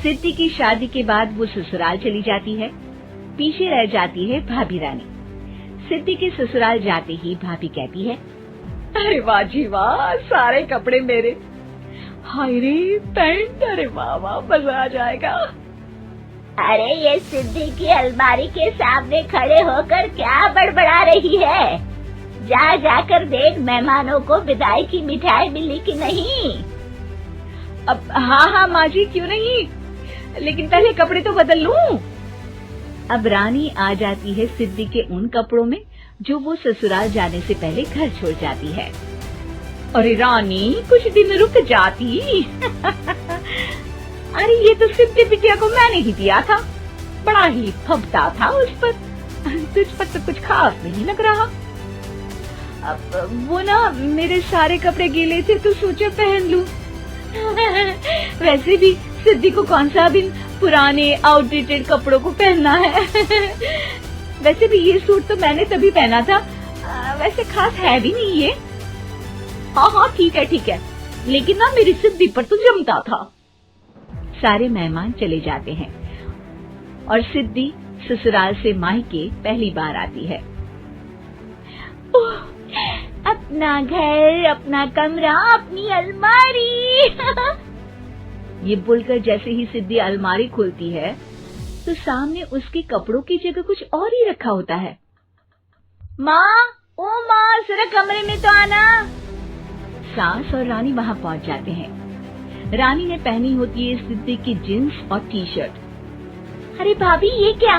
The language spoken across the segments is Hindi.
सिद्धि की शादी के बाद वो ससुराल चली जाती है। पीछे रह जाती है भाभी रानी। सिद्धि के ससुराल जाते ही भाभी कहती है, अरे वाह जी वाह, सारे कपड़े मेरे। हाय रे पैंट, अरे वाह वाह, मजा आ जाएगा। अरे ये सिद्धि की अलमारी के सामने खड़े होकर क्या बड़बड़ा रही है? जा जाकर देख मेहमानों को विदाई की मिठाई मिली कि नहीं। अब हाँ माँ जी, क्यों नहीं, लेकिन पहले कपड़े तो बदल लूं। अब रानी आ जाती है सिद्धि के उन कपड़ों में जो वो ससुराल जाने से पहले घर छोड़ जाती है। अरे रानी, कुछ दिन रुक जाती। अरे ये तो सिद्धि बिटिया को मैंने ही दिया था, बड़ा ही फबता था उस पर, तुझ पर तो कुछ खास नहीं लग रहा। अब वो ना मेरे सारे कपड़े गीले थे तो सोचा पहन लूं। वैसे भी सिद्धि को कौन सा दिन पुराने आउटडेटेड कपड़ों को पहनना है। वैसे भी ये सूट तो मैंने तभी पहना था, वैसे खास है भी नहीं ये। हाँ ठीक है, लेकिन ना मेरी सिद्धि पर तो जमता था। सारे मेहमान चले जाते हैं और सिद्धि ससुराल से मायके पहली बार आती है। अपना घर, अपना कमरा, अपनी अलमारी। ये बोलकर जैसे ही सिद्धि अलमारी खोलती है तो सामने उसके कपड़ों की जगह कुछ और ही रखा होता है। माँ, ओ माँ, जरा कमरे में तो आना। सास और रानी वहाँ पहुँच जाते हैं। रानी ने पहनी होती है सिद्धि की जींस और टी शर्ट। अरे भाभी, ये क्या?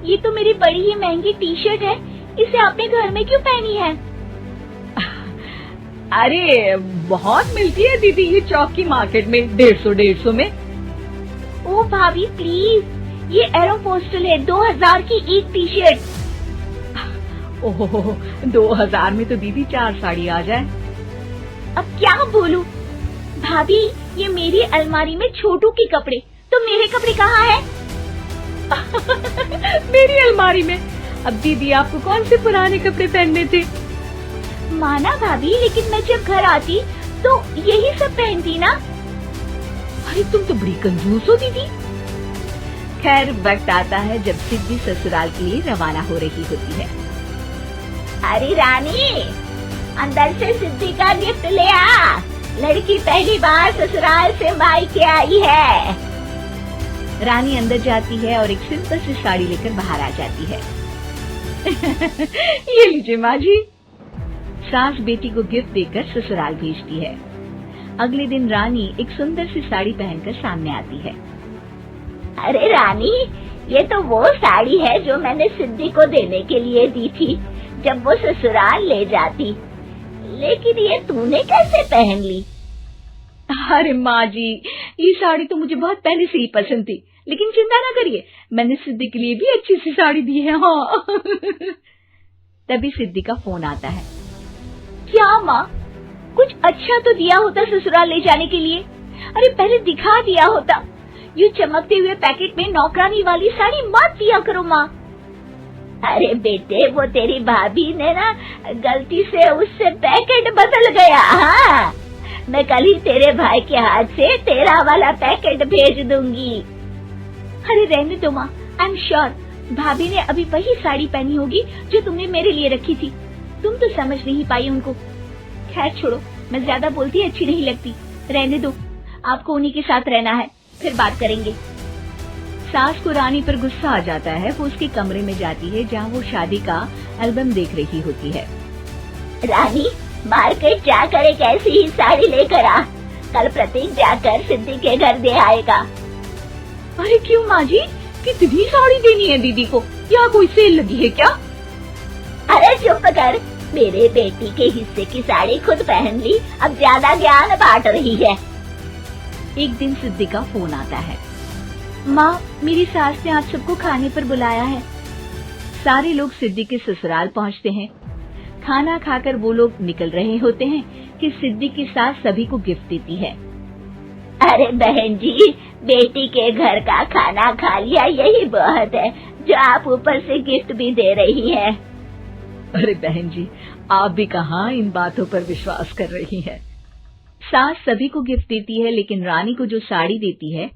ये तो मेरी बड़ी ही महंगी टी शर्ट है, इसे आपने घर में क्यों पहनी है? अरे बहुत मिलती है दीदी ये चौक की मार्केट में, 150 में। ओ भाभी प्लीज, ये एरोपोस्टल है, 2000 की एक टी शर्ट। ओहो, 2000 में तो दीदी 4 साड़ी आ जाए। अब क्या बोलूं? भाभी, ये मेरी अलमारी में छोटू के कपड़े, तो मेरे कपड़े कहाँ हैं? मेरी अलमारी में? अब दीदी आपको कौन से पुराने कपड़े पहनने थे? माना भाभी, लेकिन मैं जब घर आती तो यही सब पहनती ना। अरे तुम तो बड़ी कंजूस हो दीदी। खैर, वक्त आता है जब सिद्धि ससुराल के लिए रवाना हो रही होती है। अरे रानी, अंदर से सिद्धि का गिफ्ट ले आ, लड़की पहली बार ससुराल से मायके आई है। रानी अंदर जाती है और एक सिंपल सी साड़ी लेकर बाहर आ जाती है। ये लीजिए माँ जी। सास बेटी को गिफ्ट देकर ससुराल भेजती है। अगले दिन रानी एक सुंदर सी साड़ी पहनकर सामने आती है। अरे रानी, ये तो वो साड़ी है जो मैंने सिद्धि को देने के लिए दी थी जब वो ससुराल ले जाती, लेकिन ये तूने कैसे पहन ली? अरे माँ जी, ये साड़ी तो मुझे बहुत पहले से ही पसंद थी, लेकिन चिंता ना करिए, मैंने सिद्धि के लिए भी अच्छी सी साड़ी दी है। हाँ। तभी सिद्धि का फोन आता है। क्या माँ, कुछ अच्छा तो दिया होता ससुराल ले जाने के लिए। अरे पहले दिखा दिया होता। यूँ चमकते हुए पैकेट में नौकरानी वाली साड़ी मत दिया करो माँ। अरे बेटे, वो तेरी भाभी ने ना गलती से उससे पैकेट बदल गया। हाँ, मैं कल ही तेरे भाई के हाथ से तेरा वाला पैकेट भेज दूंगी। अरे रहने दो माँ, आई एम श्योर भाभी ने अभी वही साड़ी पहनी होगी जो तुमने मेरे लिए रखी थी। तुम तो समझ नहीं पाई उनको। खैर छोड़ो, मैं ज्यादा बोलती अच्छी नहीं लगती, रहने दो, आपको उन्हीं के साथ रहना है, फिर बात करेंगे। सास को रानी पर गुस्सा आ जाता है। वो उसके कमरे में जाती है जहाँ वो शादी का एल्बम देख रही होती है। रानी, मार्केट जाकर एक ऐसी ही साड़ी लेकर आ, कल प्रतीक जाकर सिद्धि के घर दे आएगा। अरे क्यों माँ जी, कितनी साड़ी देनी है दीदी को? यहाँ कोई सेल लगी है क्या? अरे चुप कर, मेरे बेटी के हिस्से की साड़ी खुद पहन ली, अब ज्यादा ज्ञान बांट रही है। एक दिन सिद्धि का फोन आता है। माँ, मेरी सास ने आज सबको खाने पर बुलाया है। सारे लोग सिद्धि के ससुराल पहुँचते हैं। खाना खाकर वो लोग निकल रहे होते हैं कि सिद्धि की सास सभी को गिफ्ट देती है। अरे बहन जी, बेटी के घर का खाना खा लिया, यही बहुत है जो आप ऊपर से गिफ्ट भी दे रही है। अरे बहन जी, आप भी कहाँ इन बातों पर विश्वास कर रही हैं। सास सभी को गिफ्ट देती है, लेकिन रानी को जो साड़ी देती है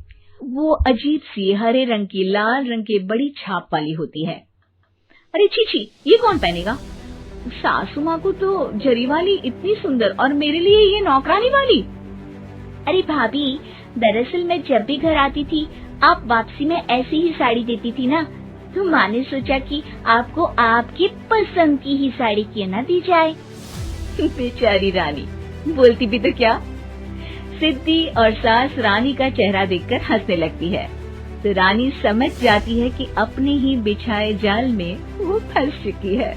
वो अजीब सी हरे रंग की लाल रंग के बड़ी छाप वाली होती है। अरे छी, ये कौन पहनेगा? सासू माँ को तो जरी वाली इतनी सुंदर और मेरे लिए ये नौकरानी वाली। अरे भाभी, दरअसल मैं जब भी घर आती थी आप वापसी में ऐसी ही साड़ी देती थी ना, तो माँ ने सोचा कि आपको आपकी पसंद की ही साड़ी क्यों ना दी जाए। बेचारी रानी, बोलती भी तो क्या। सिद्धि और सास रानी का चेहरा देखकर हंसने लगती है, तो रानी समझ जाती है कि अपने ही बिछाए जाल में वो फंस चुकी है।